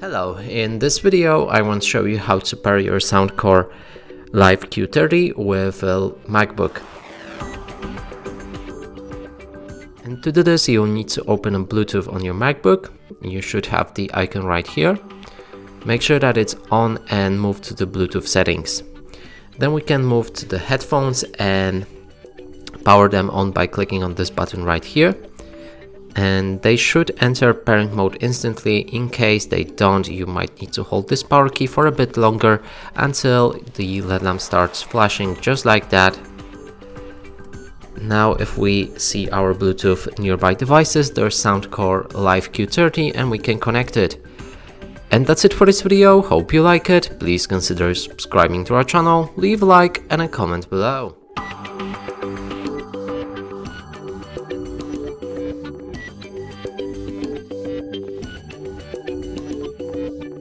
Hello, in this video I want to show you how to pair your Soundcore Life Q30 with a Macbook. And to do this you'll need to open a Bluetooth on your MacBook. You should have the icon right here. Make sure that it's on and move to the Bluetooth settings. Then we can move to the headphones and power them on by clicking on this button right here. And they should enter pairing mode instantly. In case they don't, you might need to hold this power key for a bit longer until the LED lamp starts flashing just like that. Now if we see our Bluetooth nearby devices, there's Soundcore Life Q30 and we can connect it. And that's it for this video. Hope you like it. Please consider subscribing to our channel, leave a like and a comment below.